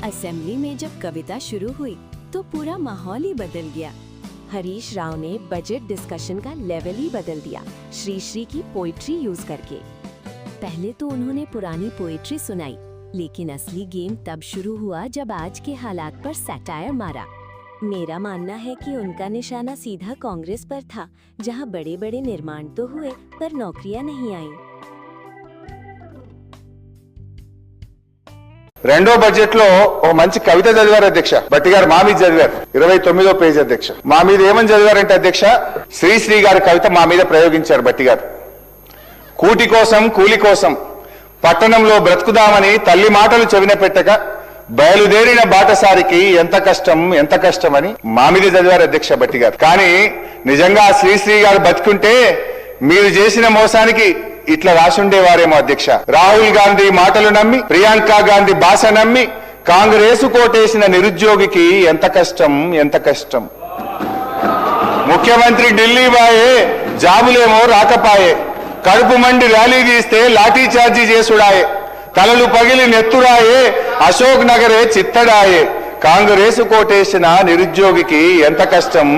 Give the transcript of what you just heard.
Assembly में जब कविता शुरू हुई तो पूरा माहौल ही बदल गया। हरीश राव ने बजट डिस्कशन का लेवल ही बदल दिया, श्री श्री की पोइट्री यूज करके। पहले तो उन्होंने पुरानी पोइट्री सुनाई, लेकिन असली गेम तब शुरू हुआ जब आज के हालात पर सैटायर मारा। मेरा मानना है कि उनका निशाना सीधा कांग्रेस पर था, जहां बड़े बड़े निर्माण तो हुए पर नौकरियां नहीं आईं। రెండో బడ్జెట్ లో ఓ మంచి కవిత చదివారు అధ్యక్ష. భట్టి గారు మా మీద చదివారు, 29వ పేజీ అధ్యక్ష. మా మీద ఏమని చదివారంటే అధ్యక్ష, శ్రీశ్రీ గారి కవిత మా మీద ప్రయోగించారు భట్టి గారు. కూటి కోసం కూలి కోసం పట్టణంలో బ్రతుకుదామని తల్లి మాటలు చెవిన పెట్టక బయలుదేరిన బాటసారికి ఎంత కష్టమని మా మీద చదివారు అధ్యక్ష భట్టి గారు. కానీ నిజంగా శ్రీశ్రీ గారు బతుకుంటే మీరు చేసిన మోసానికి ఇట్లా రాసుండేవారేమో అధ్యక్ష. రాహుల్ గాంధీ మాటలు నమ్మి, ప్రియాంక గాంధీ భాష నమ్మి కాంగ్రెస్ కోటేసిన నిరుద్యోగికి ఎంత కష్టం. ముఖ్యమంత్రి ఢిల్లీ బాయే, జాబులేమో రాకపాయే, కడుపు మండి ర్యాలీ తీస్తే లాఠీ చార్జీ చేసుడాయే, తలలు పగిలి నెత్తురాయే, అశోక్ నగరే చిత్తడాయే, కాంగ్రెస్ కోటేసిన నిరుద్యోగికి ఎంత కష్టం.